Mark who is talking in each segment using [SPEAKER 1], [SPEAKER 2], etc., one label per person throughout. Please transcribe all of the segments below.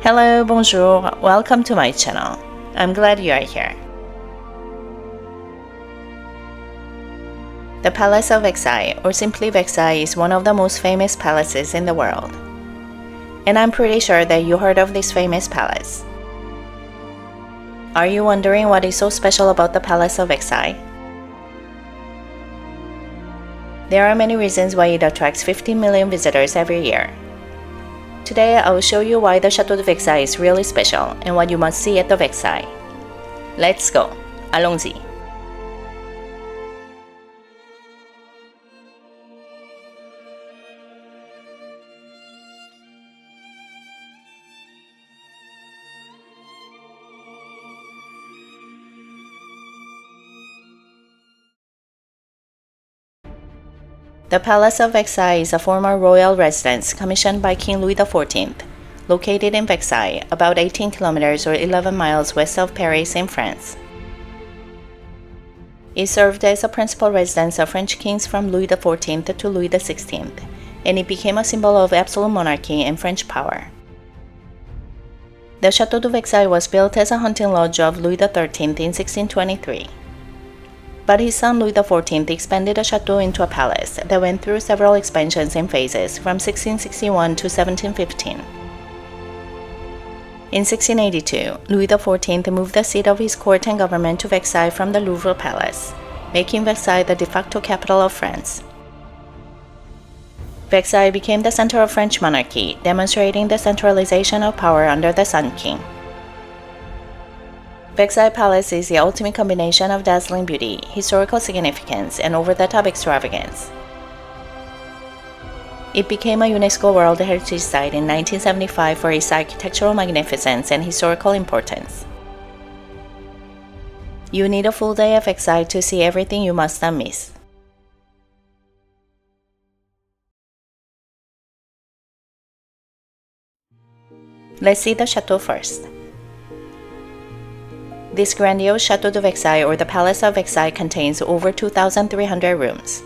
[SPEAKER 1] Hello, bonjour, welcome to my channel. I'm glad you are here. The Palace of Versailles, or simply Versailles, is one of the most famous palaces in the world. And I'm pretty sure that you heard of this famous palace. Are you wondering what is so special about the Palace of Versailles? There are many reasons why it attracts 15 million visitors every year. Today, I will show you why the Château de Versailles is really special and what you must see at the Versailles. Let's go! Allons-y! The Palace of Versailles is a former royal residence commissioned by King Louis XIV, located in Versailles, about 18 kilometers or 11 miles west of Paris in France. It served as a principal residence of French kings from Louis XIV to Louis XVI, and it became a symbol of absolute monarchy and French power. The Château de Versailles was built as a hunting lodge of Louis XIII in 1623. But his son Louis XIV expanded the chateau into a palace that went through several expansions in phases from 1661 to 1715. In 1682, Louis XIV moved the seat of his court and government to Versailles from the Louvre Palace, making Versailles the de facto capital of France. Versailles became the center of French monarchy, demonstrating the centralization of power under the Sun King. Versailles Palace is the ultimate combination of dazzling beauty, historical significance, and over-the-top extravagance. It became a UNESCO World Heritage Site in 1975 for its architectural magnificence and historical importance. You need a full day of Versailles to see everything you must not miss. Let's see the chateau first. This grandiose Château de Versailles, or the Palace of Versailles, contains over 2,300 rooms.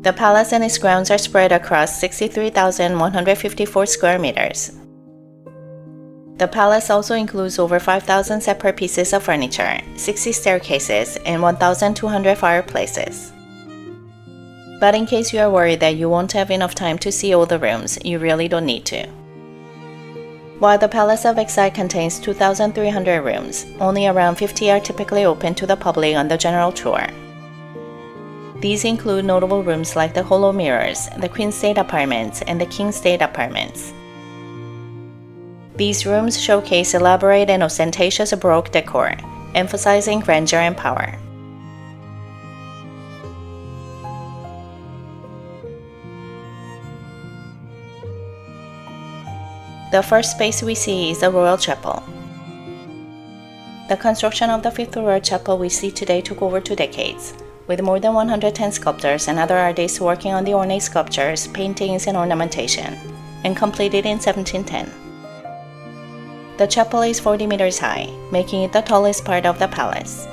[SPEAKER 1] The palace and its grounds are spread across 63,154 square meters. The palace also includes over 5,000 separate pieces of furniture, 60 staircases, and 1,200 fireplaces. But in case you are worried that you won't have enough time to see all the rooms, you really don't need to. While the Palace of Versailles contains 2,300 rooms, only around 50 are typically open to the public on the general tour. These include notable rooms like the Hollow Mirrors, the Queen's State Apartments, and the King's State Apartments. These rooms showcase elaborate and ostentatious Baroque decor, emphasizing grandeur and power. The first space we see is the Royal Chapel. The construction of the fifth Royal Chapel we see today took over 2 decades, with more than 110 sculptors and other artists working on the ornate sculptures, paintings, and ornamentation, and completed in 1710. The chapel is 40 meters high, making it the tallest part of the palace.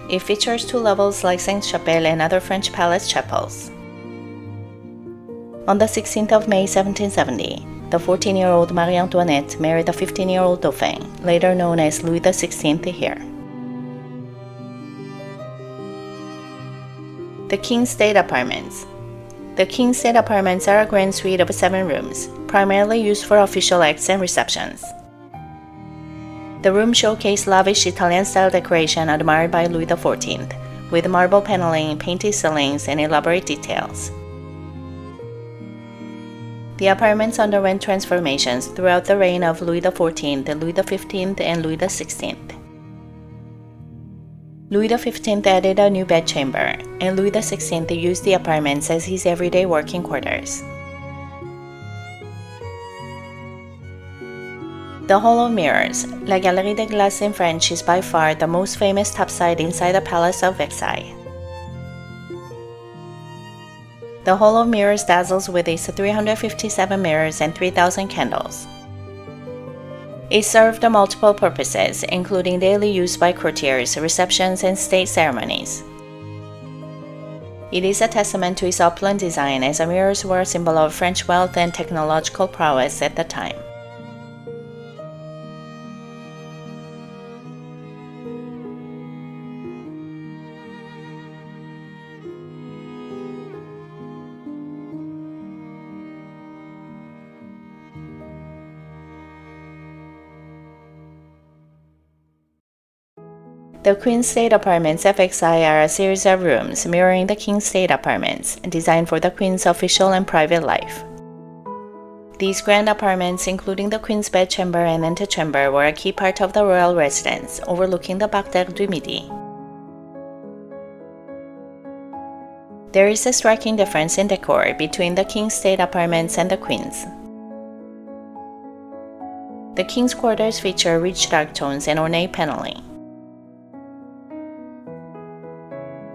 [SPEAKER 1] It features 2 levels like Sainte-Chapelle and other French palace chapels. On the 16th of May 1770, the 14-year-old Marie-Antoinette married the 15-year-old Dauphin, later known as Louis XVI here. The King's State Apartments. The King's State Apartments are a grand suite of 7 rooms, primarily used for official acts and receptions. The rooms showcase lavish Italian-style decoration admired by Louis XIV, with marble paneling, painted ceilings, and elaborate details. The apartments underwent transformations throughout the reign of Louis XIV, Louis XV, and Louis XVI. Louis XV added a new bedchamber, and Louis XVI used the apartments as his everyday working quarters. The Hall of Mirrors, La Galerie des Glaces in French, is by far the most famous topside inside the Palace of Versailles. The Hall of Mirrors dazzles with its 357 mirrors and 3,000 candles. It served multiple purposes, including daily use by courtiers, receptions, and state ceremonies. It is a testament to its opulent design, as the mirrors were a symbol of French wealth and technological prowess at the time. The Queen's State Apartments at Versailles are a series of rooms mirroring the King's State Apartments, designed for the Queen's official and private life. These grand apartments, including the Queen's bedchamber and antechamber, were a key part of the royal residence, overlooking the Parc du Midi. There is a striking difference in decor between the King's State Apartments and the Queen's. The King's quarters feature rich dark tones and ornate paneling.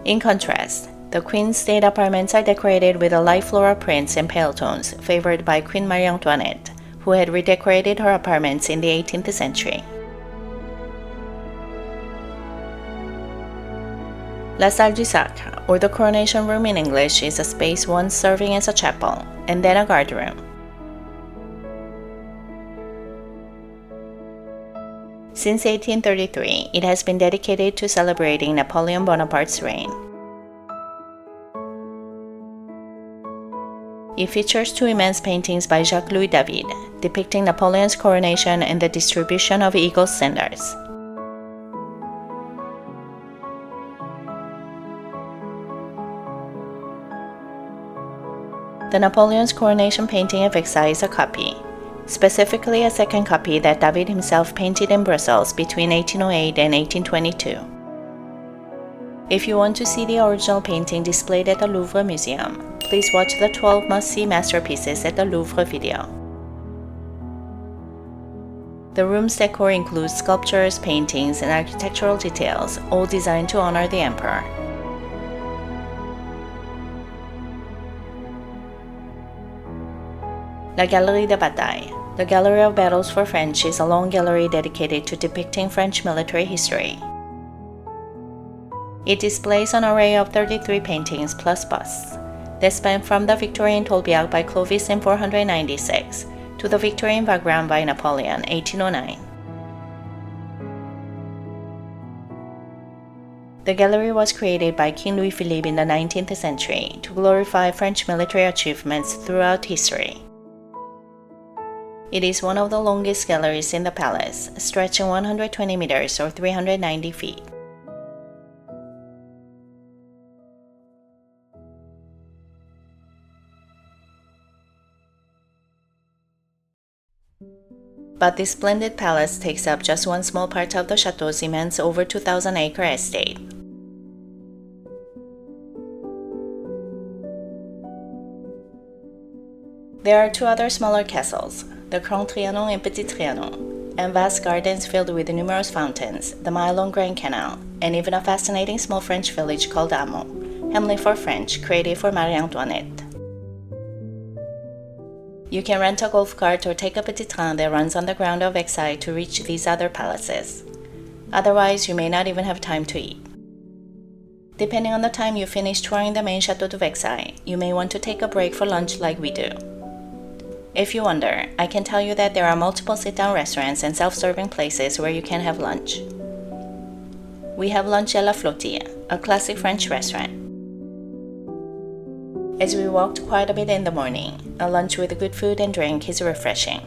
[SPEAKER 1] In contrast, the Queen's State Apartments are decorated with light floral prints and pale tones, favored by Queen Marie-Antoinette, who had redecorated her apartments in the 18th century. La Salle du Sacre, or the Coronation Room in English, is a space once serving as a chapel, and then a guardroom. Since 1833, it has been dedicated to celebrating Napoleon Bonaparte's reign. It features two immense paintings by Jacques-Louis David, depicting Napoleon's coronation and the distribution of eagle standards. The Napoleon's coronation painting at Versailles is a copy, specifically a second copy that David himself painted in Brussels between 1808 and 1822. If you want to see the original painting displayed at the Louvre Museum, please watch the 12 must-see masterpieces at the Louvre video. The room's decor includes sculptures, paintings, and architectural details, all designed to honor the emperor. La Galerie de Bataille. The Gallery of Battles for French is a long gallery dedicated to depicting French military history. It displays an array of 33 paintings plus busts that span from the Victorian Tolbiac by Clovis in 496 to the Victorian Wagram by Napoleon, 1809. The gallery was created by King Louis Philippe in the 19th century to glorify French military achievements throughout history. It is one of the longest galleries in the palace, stretching 120 meters or 390 feet. But this splendid palace takes up just one small part of the chateau's immense over 2,000-acre estate. There are two other smaller castles, the Grand Trianon and Petit Trianon, and vast gardens filled with numerous fountains, the mile-long Grand Canal, and even a fascinating small French village called Hamlet for French, created for Marie-Antoinette. You can rent a golf cart or take a petit train that runs on the ground of Versailles to reach these other palaces. Otherwise, you may not even have time to eat. Depending on the time you finish touring the main Château de Versailles, you may want to take a break for lunch like we do. If you wonder, I can tell you that there are multiple sit-down restaurants and self-serving places where you can have lunch. We have lunch at La Flottille, a classic French restaurant. As we walked quite a bit in the morning, a lunch with good food and drink is refreshing.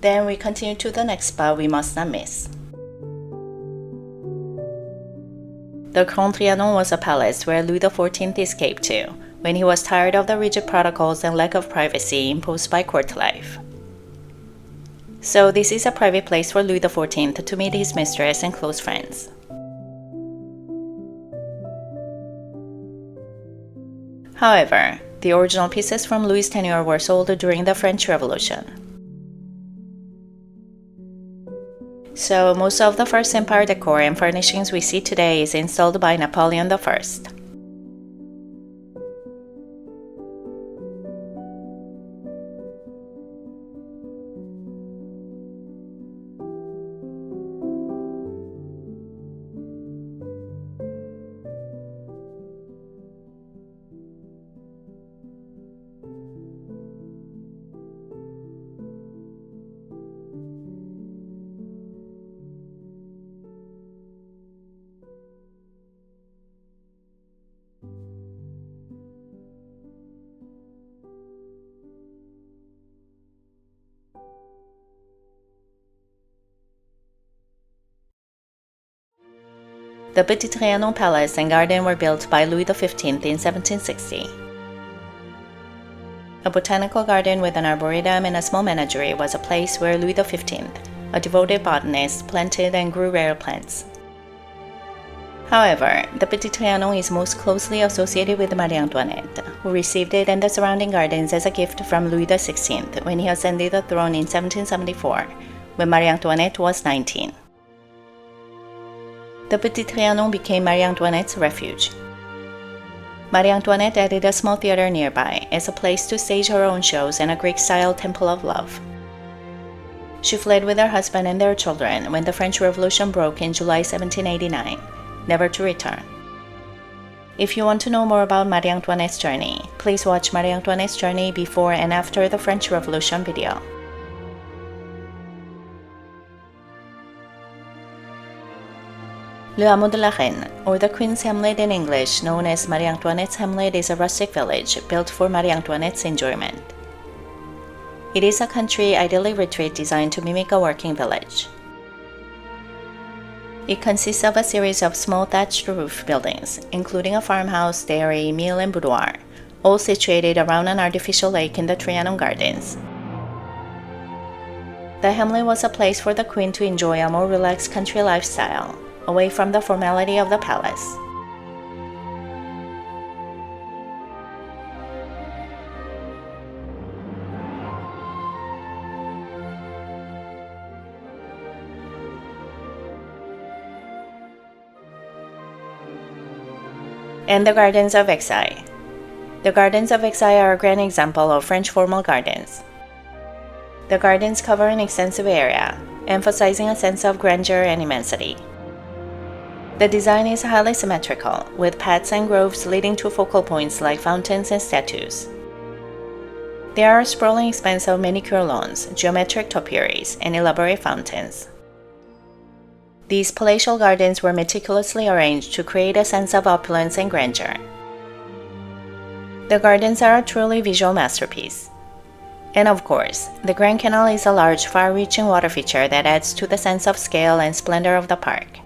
[SPEAKER 1] Then we continue to the next spot we must not miss. The Grand Trianon was a palace where Louis XIV escaped to when he was tired of the rigid protocols and lack of privacy imposed by court life. So this is a private place for Louis XIV to meet his mistress and close friends. However, the original pieces from Louis' tenure were sold during the French Revolution. So most of the First Empire decor and furnishings we see today is installed by Napoleon I. The Petit Trianon Palace and garden were built by Louis XV in 1760. A botanical garden with an arboretum and a small menagerie was a place where Louis XV, a devoted botanist, planted and grew rare plants. However, the Petit Trianon is most closely associated with Marie-Antoinette, who received it and the surrounding gardens as a gift from Louis XVI when he ascended the throne in 1774, when Marie-Antoinette was 19. The Petit Trianon became Marie-Antoinette's refuge. Marie-Antoinette added a small theater nearby as a place to stage her own shows and a Greek-style temple of love. She fled with her husband and their children when the French Revolution broke in July 1789, never to return. If you want to know more about Marie-Antoinette's journey, please watch Marie-Antoinette's journey before and after the French Revolution video. Le Hameau de la Reine, or the Queen's Hamlet in English, known as Marie-Antoinette's Hamlet, is a rustic village built for Marie-Antoinette's enjoyment. It is a country idyllic retreat designed to mimic a working village. It consists of a series of small thatched roof buildings, including a farmhouse, dairy, mill, and boudoir, all situated around an artificial lake in the Trianon Gardens. The Hamlet was a place for the Queen to enjoy a more relaxed country lifestyle, away from the formality of the palace. And the Gardens of Versailles. The Gardens of Versailles are a grand example of French formal gardens. The gardens cover an extensive area, emphasizing a sense of grandeur and immensity. The design is highly symmetrical, with paths and groves leading to focal points like fountains and statues. There are a sprawling expanse of manicure lawns, geometric topiaries, and elaborate fountains. These palatial gardens were meticulously arranged to create a sense of opulence and grandeur. The gardens are a truly visual masterpiece. And of course, the Grand Canal is a large, far-reaching water feature that adds to the sense of scale and splendor of the park.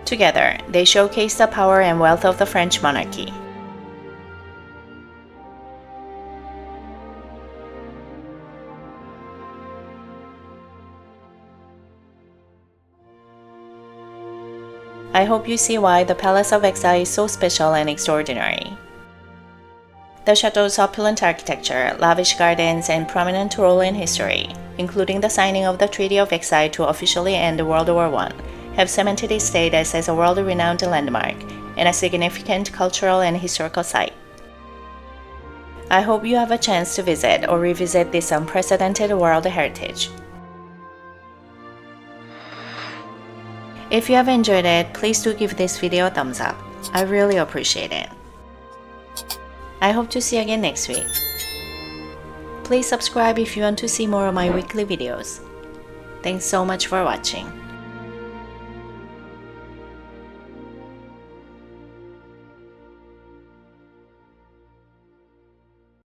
[SPEAKER 1] Together, they showcase the power and wealth of the French monarchy. I hope you see why the Palace of Versailles is so special and extraordinary. The chateau's opulent architecture, lavish gardens, and prominent role in history, including the signing of the Treaty of Versailles to officially end World War I, have cemented its status as a world-renowned landmark and a significant cultural and historical site. I hope you have a chance to visit or revisit this unprecedented world heritage. If you have enjoyed it, please do give this video a thumbs up. I really appreciate it. I hope to see you again next week. Please subscribe if you want to see more of my weekly videos. Thanks so much for watching.